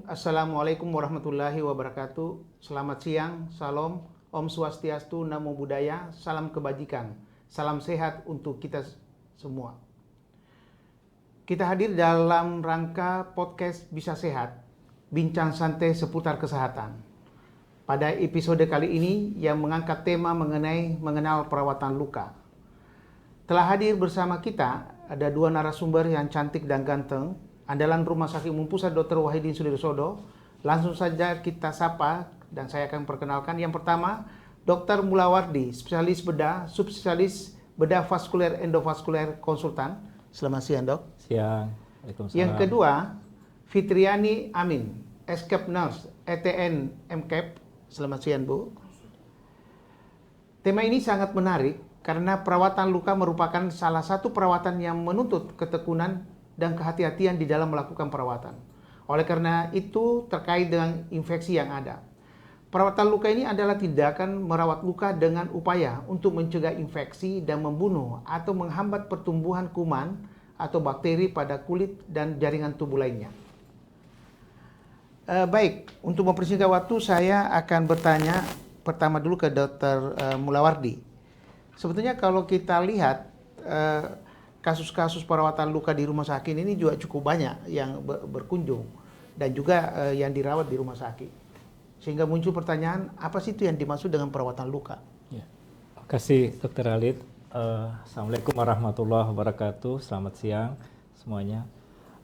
Assalamualaikum warahmatullahi wabarakatuh. Selamat siang, salam, Om Swastiastu, Namo Buddhaya, salam kebajikan, salam sehat untuk kita semua. Kita hadir dalam rangka podcast Bisa Sehat, bincang santai seputar kesehatan. Pada episode kali ini yang mengangkat tema mengenai mengenal perawatan luka. Telah hadir bersama kita ada dua narasumber yang cantik dan ganteng, andalan Rumah Sakit Umum Pusat Dr. Wahidin Sudirosodo. Langsung saja kita sapa dan saya akan perkenalkan. Yang pertama, Dr. Mulawardi, spesialis bedah, subspesialis bedah vaskuler endovaskuler konsultan. Selamat siang, Dok. Siang. Waalaikumsalam. Yang kedua, Fitriani Amin, Escape Nurse, ETN MCAP. Selamat siang, Bu. Tema ini sangat menarik karena perawatan luka merupakan salah satu perawatan yang menuntut ketekunan dan kehati-hatian di dalam melakukan perawatan. Oleh karena itu, terkait dengan infeksi yang ada. Perawatan luka ini adalah tindakan merawat luka dengan upaya untuk mencegah infeksi dan membunuh atau menghambat pertumbuhan kuman atau bakteri pada kulit dan jaringan tubuh lainnya. Baik, untuk mempersingkat waktu, saya akan bertanya pertama dulu ke Dr. Mulawardi. Sebetulnya kalau kita lihat kasus-kasus perawatan luka di rumah sakit ini juga cukup banyak yang berkunjung dan juga yang dirawat di rumah sakit. Sehingga muncul pertanyaan, apa sih itu yang dimaksud dengan perawatan luka? Ya. Terima kasih Dr. Khalid. Assalamualaikum warahmatullahi wabarakatuh. Selamat siang semuanya.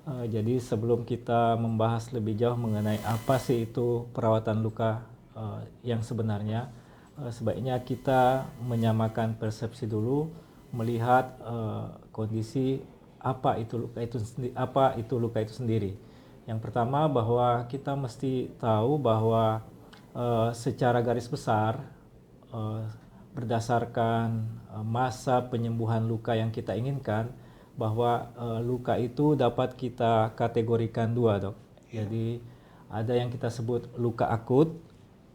Jadi sebelum kita membahas lebih jauh mengenai apa sih itu perawatan luka yang sebenarnya, sebaiknya kita menyamakan persepsi dulu, melihat kondisi apa itu luka itu sendiri. Yang pertama, bahwa kita mesti tahu bahwa secara garis besar berdasarkan masa penyembuhan luka yang kita inginkan, bahwa luka itu dapat kita kategorikan dua, Dok. Jadi ada yang kita sebut luka akut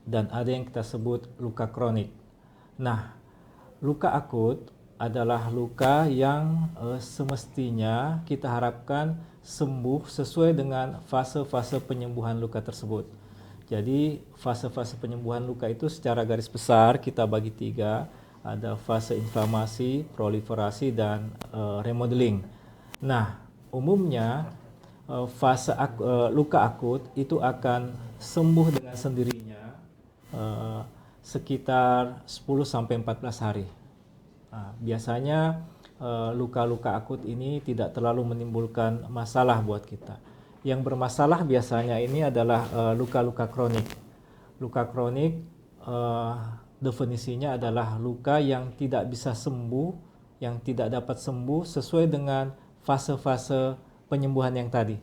dan ada yang kita sebut luka kronik. Nah, luka akut adalah luka yang semestinya kita harapkan sembuh sesuai dengan fase-fase penyembuhan luka tersebut. Jadi fase-fase penyembuhan luka itu secara garis besar kita bagi tiga. Ada fase inflamasi, proliferasi, dan remodeling. Nah, umumnya luka akut itu akan sembuh dengan sendirinya sekitar 10-14 hari. Nah, biasanya luka-luka akut ini tidak terlalu menimbulkan masalah buat kita. Yang bermasalah biasanya ini adalah luka-luka kronik. Luka kronik definisinya adalah luka yang tidak bisa sembuh, yang tidak dapat sembuh sesuai dengan fase-fase penyembuhan yang tadi.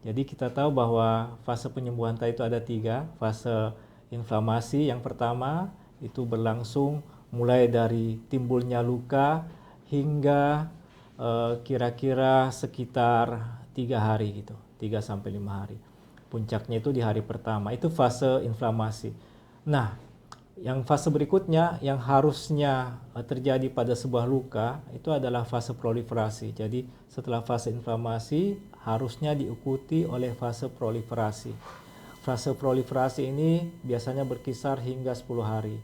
Jadi kita tahu bahwa fase penyembuhan tadi itu ada tiga. Fase inflamasi yang pertama itu berlangsung mulai dari timbulnya luka hingga kira-kira sekitar 3 hari gitu, 3-5 hari. Puncaknya itu di hari pertama, itu fase inflamasi. Nah, yang fase berikutnya yang harusnya terjadi pada sebuah luka itu adalah fase proliferasi. Jadi setelah fase inflamasi harusnya diikuti oleh fase proliferasi. Fase proliferasi ini biasanya berkisar hingga 10 hari.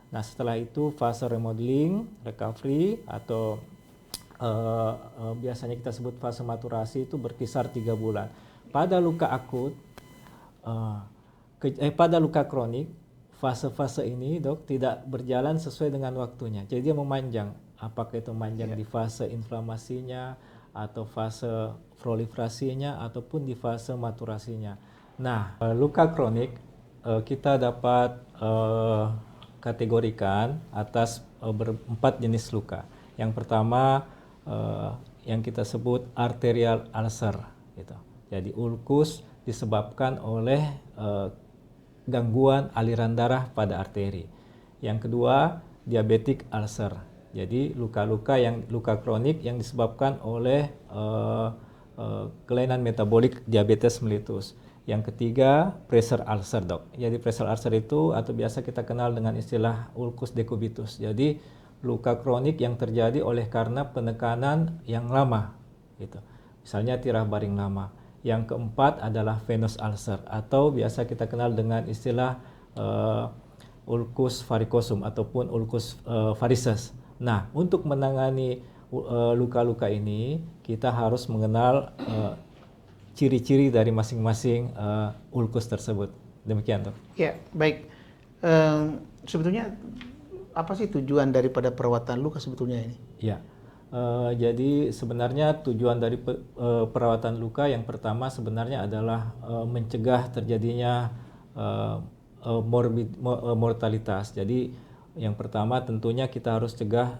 Nah, setelah itu fase remodeling, recovery, atau biasanya kita sebut fase maturasi itu berkisar 3 bulan. Pada luka akut, pada luka kronik, fase-fase ini, Dok, tidak berjalan sesuai dengan waktunya. Jadi dia memanjang. Apakah itu memanjang di fase inflamasinya, atau fase proliferasinya, ataupun di fase maturasinya. Nah, luka kronik kita dapat kategorikan atas berempat jenis luka. Yang pertama yang kita sebut arterial ulcer, gitu. Jadi ulkus disebabkan oleh gangguan aliran darah pada arteri. Yang kedua, diabetic ulcer. Jadi luka kronik yang disebabkan oleh kelainan metabolik diabetes mellitus. Yang ketiga, pressure ulcer, Dok. Jadi pressure ulcer itu atau biasa kita kenal dengan istilah ulcus decubitus. Jadi luka kronik yang terjadi oleh karena penekanan yang lama, gitu. Misalnya tirah baring lama. Yang keempat adalah venous ulcer atau biasa kita kenal dengan istilah ulcus varicosum ataupun ulcus varices. Nah, untuk menangani luka-luka ini kita harus mengenal ciri-ciri dari masing-masing ulkus tersebut. Demikian, Dok. Ya, baik. Sebetulnya apa sih tujuan daripada perawatan luka sebetulnya ini? Ya. Jadi sebenarnya tujuan dari perawatan luka yang pertama sebenarnya adalah mencegah terjadinya mortalitas. Jadi yang pertama tentunya kita harus cegah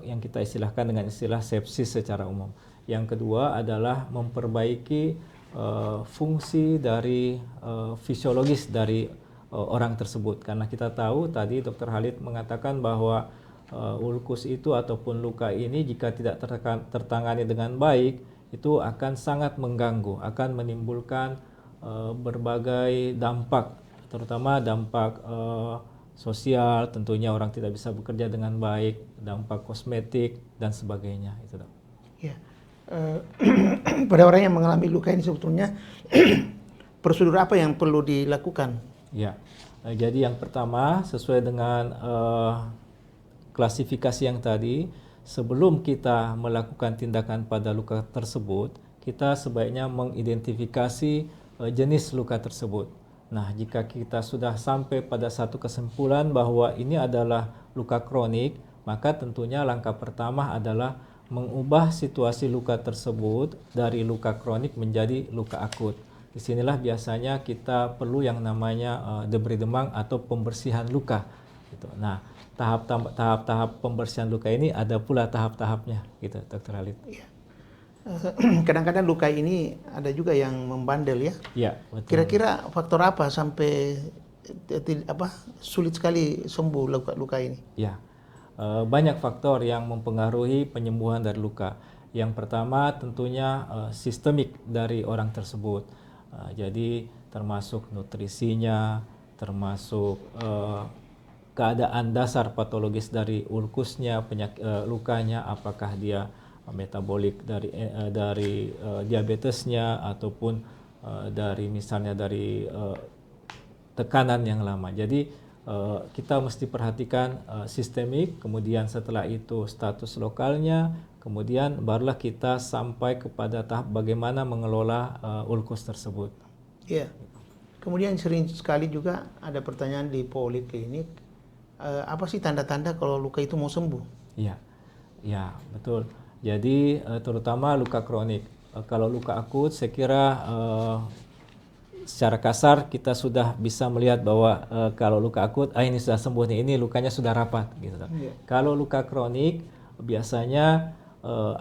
yang kita istilahkan dengan istilah sepsis secara umum. Yang kedua adalah memperbaiki fungsi dari fisiologis dari orang tersebut. Karena kita tahu tadi Dr. Khalid mengatakan bahwa ulkus itu ataupun luka ini jika tidak tertangani dengan baik itu akan sangat mengganggu, akan menimbulkan berbagai dampak, terutama dampak sosial, tentunya orang tidak bisa bekerja dengan baik, dampak kosmetik dan sebagainya itu, Dok. Ya. Pada orang yang mengalami luka ini sebetulnya prosedur apa yang perlu dilakukan? Ya. Jadi yang pertama sesuai dengan klasifikasi yang tadi, sebelum kita melakukan tindakan pada luka tersebut, kita sebaiknya mengidentifikasi jenis luka tersebut. Nah, jika kita sudah sampai pada satu kesimpulan bahwa ini adalah luka kronik, maka tentunya langkah pertama adalah mengubah situasi luka tersebut dari luka kronik menjadi luka akut. Disinilah biasanya kita perlu yang namanya debris demang atau pembersihan luka. Gitu. Nah, tahap-tahap pembersihan luka ini ada pula tahap-tahapnya, gitu, Dr. Khalid. Ya. Kadang-kadang luka ini ada juga yang membandel ya. Ya, betul. Kira-kira faktor apa sampai sulit sekali sembuh luka ini? Ya, banyak faktor yang mempengaruhi penyembuhan dari luka. Yang pertama tentunya sistemik dari orang tersebut. Jadi termasuk nutrisinya, termasuk keadaan dasar patologis dari ulkusnya, lukanya, apakah dia metabolik dari diabetesnya ataupun dari misalnya dari tekanan yang lama. Jadi kita mesti perhatikan sistemik, kemudian setelah itu status lokalnya, kemudian barulah kita sampai kepada tahap bagaimana mengelola ulkus tersebut. Iya. Kemudian sering sekali juga ada pertanyaan di poliklinik, apa sih tanda-tanda kalau luka itu mau sembuh? Iya, ya betul. Jadi terutama luka kronik. Kalau luka akut, saya kira secara kasar kita sudah bisa melihat bahwa kalau luka akut, ini sudah sembuh nih, ini lukanya sudah rapat. Gitu. Yeah. Kalau luka kronik, biasanya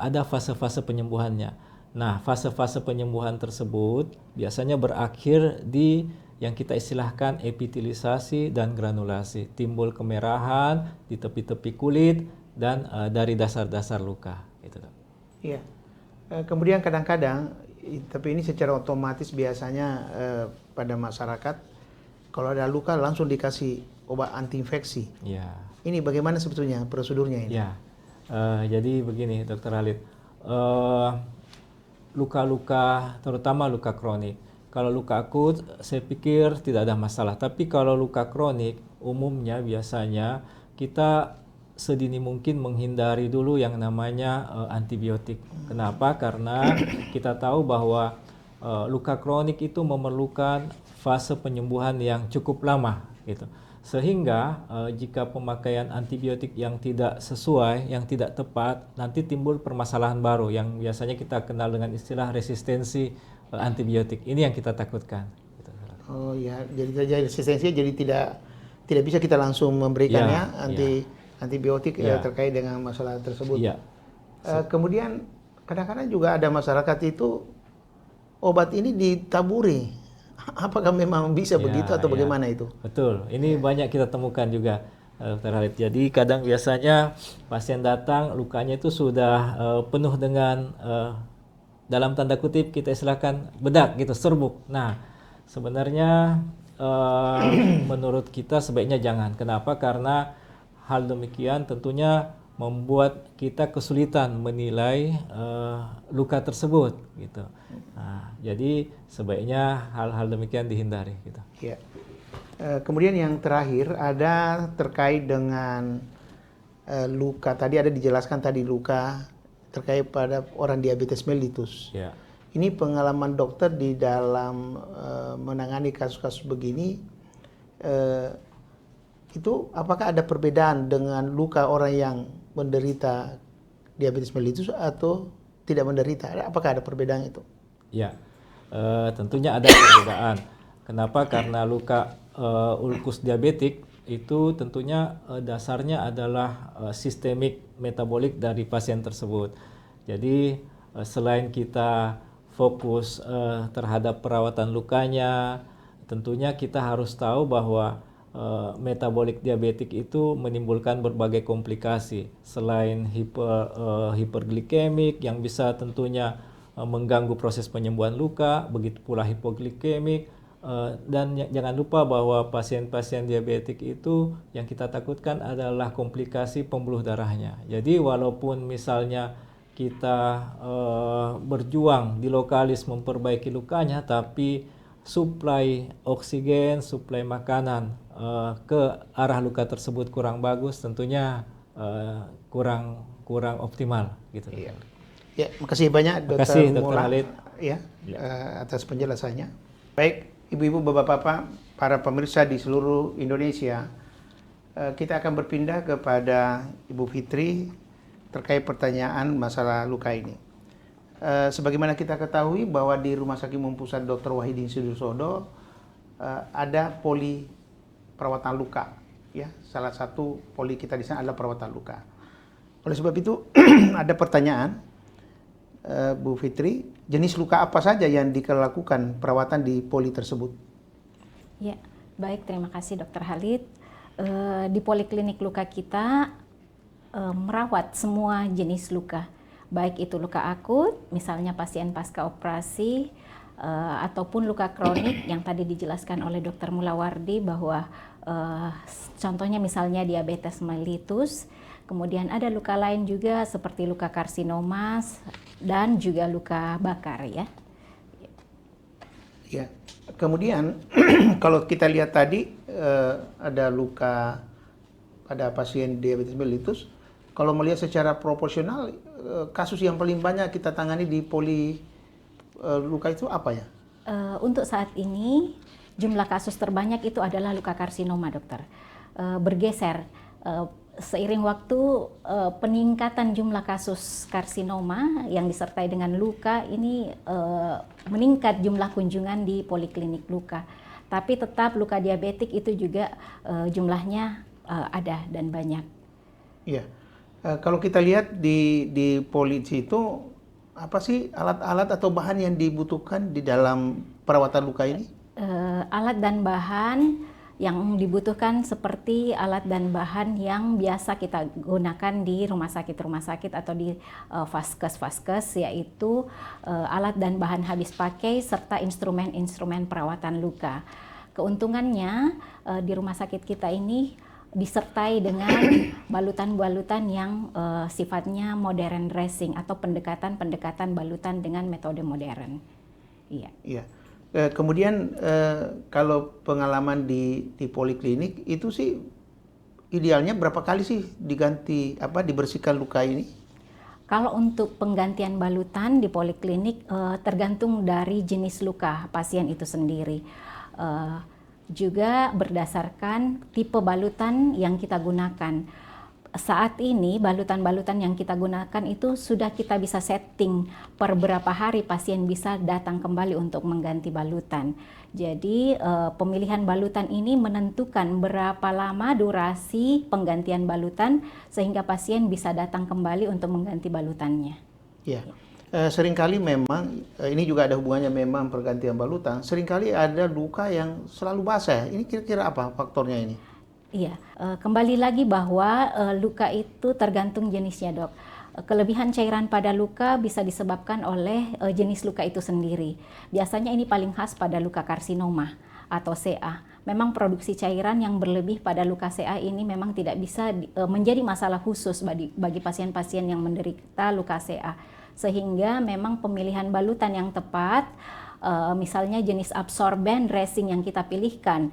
ada fase-fase penyembuhannya. Nah, fase-fase penyembuhan tersebut biasanya berakhir di yang kita istilahkan epitelisasi dan granulasi, timbul kemerahan di tepi-tepi kulit dan dari dasar-dasar luka. Gitu. Iya. Kemudian kadang-kadang, tapi ini secara otomatis biasanya pada masyarakat kalau ada luka langsung dikasih obat anti infeksi. Ya. Ini bagaimana sebetulnya prosedurnya ini? Ya. Jadi begini, Dr. Khalid, luka-luka, terutama luka kronik. Kalau luka akut, saya pikir tidak ada masalah. Tapi kalau luka kronik, umumnya biasanya kita sedini mungkin menghindari dulu yang namanya antibiotik. Kenapa? Karena kita tahu bahwa luka kronik itu memerlukan fase penyembuhan yang cukup lama, gitu. Sehingga jika pemakaian antibiotik yang tidak sesuai, yang tidak tepat, nanti timbul permasalahan baru yang biasanya kita kenal dengan istilah resistensi antibiotik. Ini yang kita takutkan. Oh ya, jadi resistensi jadi tidak bisa kita langsung memberikan antibiotik terkait dengan masalah tersebut. Ya. Kemudian kadang-kadang juga ada masyarakat itu obat ini ditaburi. Apakah memang bisa begitu atau bagaimana itu? Betul. Ini banyak kita temukan juga, Dr. Khalid. Jadi kadang biasanya pasien datang lukanya itu sudah penuh dengan dalam tanda kutip kita istilahkan bedak gitu, serbuk. Nah, sebenarnya menurut kita sebaiknya jangan. Kenapa? Karena hal demikian tentunya membuat kita kesulitan menilai luka tersebut gitu. Nah, jadi sebaiknya hal-hal demikian dihindari gitu. Ya. Kemudian yang terakhir ada terkait dengan luka. Tadi ada dijelaskan tadi luka terkait pada orang diabetes mellitus. Ya. Ini pengalaman dokter di dalam menangani kasus-kasus begini, itu apakah ada perbedaan dengan luka orang yang menderita diabetes mellitus atau tidak menderita? Apakah ada perbedaan itu? Ya, tentunya ada perbedaan. Kenapa? Karena luka ulkus diabetik itu tentunya dasarnya adalah sistemik metabolik dari pasien tersebut. Jadi selain kita fokus terhadap perawatan lukanya, tentunya kita harus tahu bahwa metabolik diabetik itu menimbulkan berbagai komplikasi. Selain hiperglikemik yang bisa tentunya mengganggu proses penyembuhan luka, begitu pula hipoglikemik. Dan jangan lupa bahwa pasien-pasien diabetik itu yang kita takutkan adalah komplikasi pembuluh darahnya. Jadi walaupun misalnya kita berjuang di lokalis memperbaiki lukanya, tapi suplai oksigen, suplai makanan ke arah luka tersebut kurang bagus, tentunya kurang optimal gitu. Iya. Ya, makasih banyak Dr. Mula, Halid ya, atas penjelasannya. Baik, ibu-ibu, bapak-bapak, para pemirsa di seluruh Indonesia, kita akan berpindah kepada Ibu Fitri terkait pertanyaan masalah luka ini. Sebagaimana kita ketahui bahwa di Rumah Sakit Umum Pusat Dr. Wahidin Sudarsono ada poli perawatan luka, ya. Salah satu poli kita di sana adalah perawatan luka. Oleh sebab itu ada pertanyaan, Bu Fitri, jenis luka apa saja yang dilakukan perawatan di poli tersebut? Ya, baik, terima kasih Dr. Halid. Di poliklinik luka kita merawat semua jenis luka. Baik itu luka akut, misalnya pasien pasca operasi, ataupun luka kronik yang tadi dijelaskan oleh Dr. Mulawardi bahwa contohnya misalnya diabetes mellitus, kemudian ada luka lain juga seperti luka karsinomas dan juga luka bakar ya. Ya. Kemudian kalau kita lihat tadi ada luka pada pasien diabetes mellitus, kalau melihat secara proporsional, kasus yang paling banyak kita tangani di poli luka itu apa ya? Untuk saat ini jumlah kasus terbanyak itu adalah luka karsinoma, dokter. Bergeser seiring waktu, peningkatan jumlah kasus karsinoma yang disertai dengan luka ini meningkat jumlah kunjungan di poliklinik luka. Tapi tetap luka diabetik itu juga jumlahnya ada dan banyak. Iya. Kalau kita lihat di polisi itu, apa sih alat-alat atau bahan yang dibutuhkan di dalam perawatan luka ini? Alat dan bahan yang dibutuhkan seperti alat dan bahan yang biasa kita gunakan di rumah sakit atau di vaskes, yaitu alat dan bahan habis pakai serta instrumen-instrumen perawatan luka. Keuntungannya di rumah sakit kita ini disertai dengan balutan-balutan yang sifatnya modern dressing atau pendekatan balutan dengan metode modern. Iya. Iya. Kemudian kalau pengalaman di poliklinik itu sih idealnya berapa kali sih dibersihkan luka ini? Kalau untuk penggantian balutan di poliklinik tergantung dari jenis luka pasien itu sendiri. Juga berdasarkan tipe balutan yang kita gunakan. Saat ini balutan-balutan yang kita gunakan itu sudah kita bisa setting per berapa hari pasien bisa datang kembali untuk mengganti balutan. Jadi pemilihan balutan ini menentukan berapa lama durasi penggantian balutan sehingga pasien bisa datang kembali untuk mengganti balutannya. Ya. Seringkali memang, ini juga ada hubungannya memang pergantian balutan, seringkali ada luka yang selalu basah. Ini kira-kira apa faktornya ini? Iya, kembali lagi bahwa luka itu tergantung jenisnya, dok. Kelebihan cairan pada luka bisa disebabkan oleh jenis luka itu sendiri. Biasanya ini paling khas pada luka karsinoma atau CA. memang produksi cairan yang berlebih pada luka CA ini memang tidak bisa menjadi masalah khusus bagi pasien-pasien yang menderita luka CA. Sehingga memang pemilihan balutan yang tepat, misalnya jenis absorben dressing yang kita pilihkan,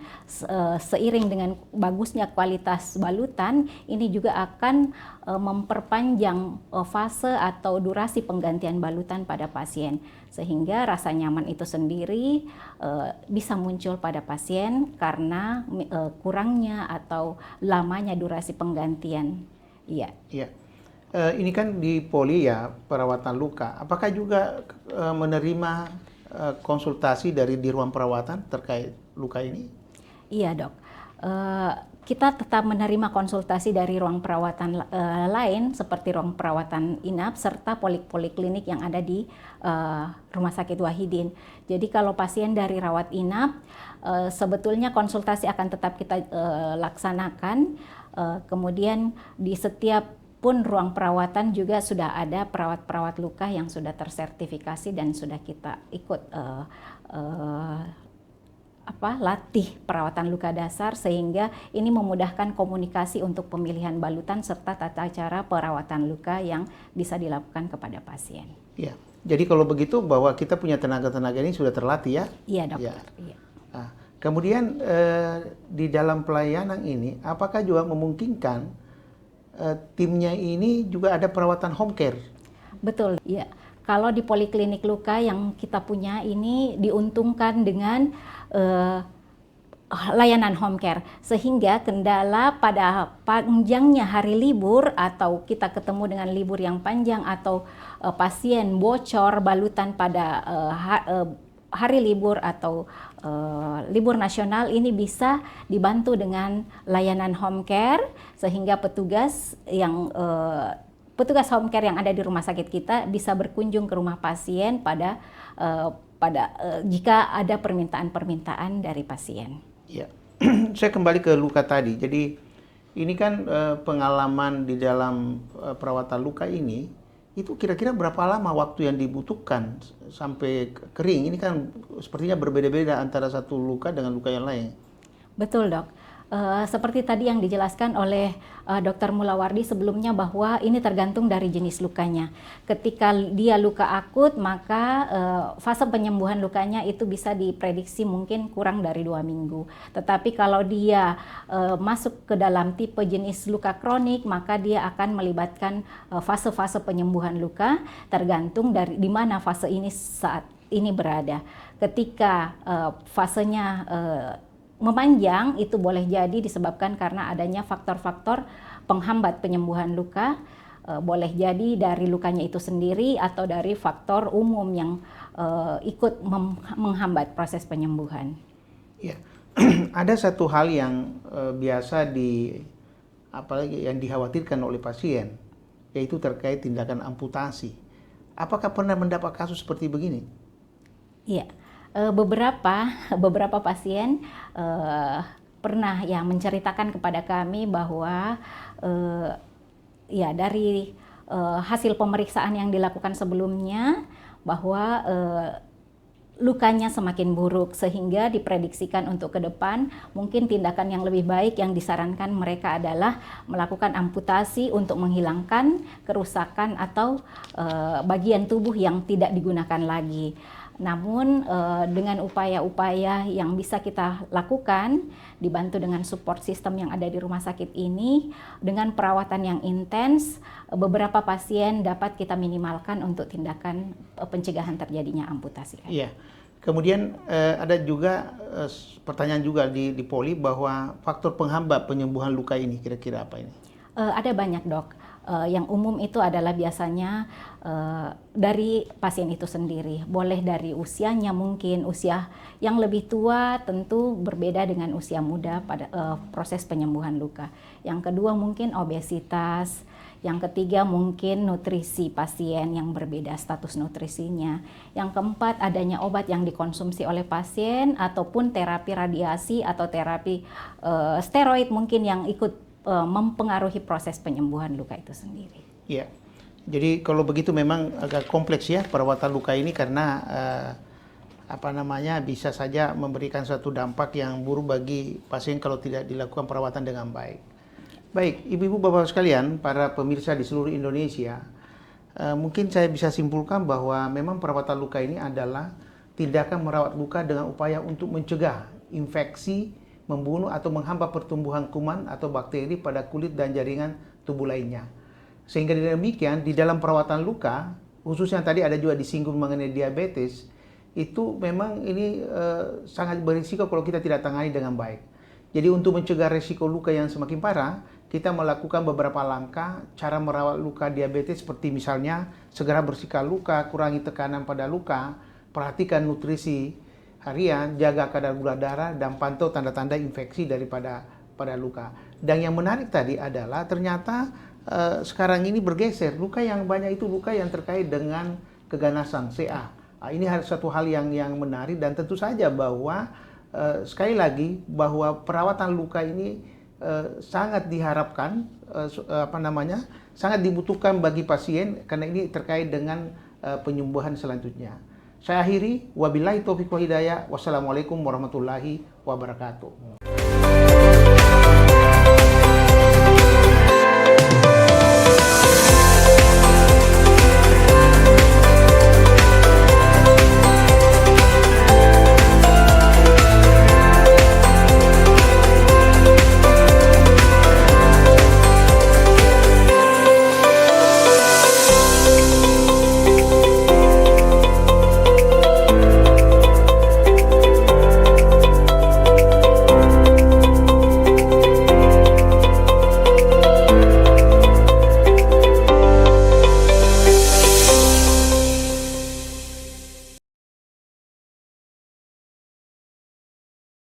seiring dengan bagusnya kualitas balutan, ini juga akan memperpanjang fase atau durasi penggantian balutan pada pasien, sehingga rasa nyaman itu sendiri bisa muncul pada pasien karena kurangnya atau lamanya durasi penggantian. Iya. Iya. Ini kan di Poli ya, perawatan luka. Apakah juga menerima konsultasi di ruang perawatan terkait luka ini? Iya, Dok. Kita tetap menerima konsultasi dari ruang perawatan lain seperti ruang perawatan inap serta poliklinik yang ada di Rumah Sakit Wahidin. Jadi kalau pasien dari rawat inap, sebetulnya konsultasi akan tetap kita laksanakan. Kemudian di setiap pun ruang perawatan juga sudah ada perawat-perawat luka yang sudah tersertifikasi dan sudah kita ikut latih perawatan luka dasar, sehingga ini memudahkan komunikasi untuk pemilihan balutan serta tata cara perawatan luka yang bisa dilakukan kepada pasien. Iya. Jadi kalau begitu bahwa kita punya tenaga-tenaga ini sudah terlatih ya? Iya, Dokter. Ya. Iya. Nah, kemudian di dalam pelayanan ini apakah juga memungkinkan timnya ini juga ada perawatan home care? Betul, ya. Kalau di poliklinik luka yang kita punya ini diuntungkan dengan layanan home care, sehingga kendala pada panjangnya hari libur atau kita ketemu dengan libur yang panjang atau pasien bocor balutan pada hari libur atau libur nasional, ini bisa dibantu dengan layanan home care, sehingga petugas home care yang ada di rumah sakit kita bisa berkunjung ke rumah pasien jika ada permintaan-permintaan dari pasien. Ya, saya kembali ke luka tadi. Jadi ini kan pengalaman di dalam perawatan luka ini, itu kira-kira berapa lama waktu yang dibutuhkan sampai kering? Ini kan sepertinya berbeda-beda antara satu luka dengan luka yang lain. Betul, Dok. Seperti tadi yang dijelaskan oleh Dr. Mulawardi sebelumnya, bahwa ini tergantung dari jenis lukanya. Ketika dia luka akut, maka fase penyembuhan lukanya itu bisa diprediksi mungkin kurang dari 2 minggu. Tetapi kalau dia masuk ke dalam tipe jenis luka kronik, maka dia akan melibatkan fase-fase penyembuhan luka tergantung dari di mana fase ini saat ini berada. Ketika fasenya memanjang, itu boleh jadi disebabkan karena adanya faktor-faktor penghambat penyembuhan luka, boleh jadi dari lukanya itu sendiri atau dari faktor umum yang ikut menghambat proses penyembuhan. Ya, ada satu hal yang biasa apalagi yang dikhawatirkan oleh pasien, yaitu terkait tindakan amputasi. Apakah pernah mendapat kasus seperti begini? Iya. Beberapa pasien pernah ya menceritakan kepada kami bahwa ya dari hasil pemeriksaan yang dilakukan sebelumnya, bahwa lukanya semakin buruk, sehingga diprediksikan untuk ke depan mungkin tindakan yang lebih baik yang disarankan mereka adalah melakukan amputasi untuk menghilangkan kerusakan atau bagian tubuh yang tidak digunakan lagi. Namun dengan upaya-upaya yang bisa kita lakukan, dibantu dengan support system yang ada di rumah sakit ini, dengan perawatan yang intens, beberapa pasien dapat kita minimalkan untuk tindakan pencegahan terjadinya amputasi. Iya. Kemudian ada juga pertanyaan juga di Poli bahwa faktor penghambat penyembuhan luka ini kira-kira apa ini? Ada banyak, Dok. Yang umum itu adalah biasanya dari pasien itu sendiri. Boleh dari usianya, mungkin usia yang lebih tua tentu berbeda dengan usia muda pada proses penyembuhan luka. Yang kedua mungkin obesitas. Yang ketiga mungkin nutrisi pasien yang berbeda status nutrisinya. Yang keempat adanya obat yang dikonsumsi oleh pasien ataupun terapi radiasi atau terapi steroid mungkin yang ikut mempengaruhi proses penyembuhan luka itu sendiri. Iya. Jadi kalau begitu memang agak kompleks ya perawatan luka ini, karena bisa saja memberikan suatu dampak yang buruk bagi pasien kalau tidak dilakukan perawatan dengan baik. Baik, ibu-ibu bapak sekalian, para pemirsa di seluruh Indonesia, mungkin saya bisa simpulkan bahwa memang perawatan luka ini adalah tindakan merawat luka dengan upaya untuk mencegah infeksi, membunuh atau menghambat pertumbuhan kuman atau bakteri pada kulit dan jaringan tubuh lainnya. Sehingga dengan demikian, di dalam perawatan luka, khususnya tadi ada juga disinggung mengenai diabetes, itu memang ini sangat berisiko kalau kita tidak tangani dengan baik. Jadi untuk mencegah resiko luka yang semakin parah, kita melakukan beberapa langkah cara merawat luka diabetes seperti misalnya segera bersihkan luka, kurangi tekanan pada luka, perhatikan nutrisi harian, jaga kadar gula darah, dan pantau tanda-tanda infeksi pada luka. Dan yang menarik tadi adalah ternyata sekarang ini bergeser, luka yang banyak itu luka yang terkait dengan keganasan, CA. Ini satu hal yang menarik, dan tentu saja bahwa sekali lagi bahwa perawatan luka ini sangat diharapkan, sangat dibutuhkan bagi pasien karena ini terkait dengan penyembuhan selanjutnya. Saya akhiri, wabillahi taufiq wal hidayah, wassalamualaikum warahmatullahi wabarakatuh.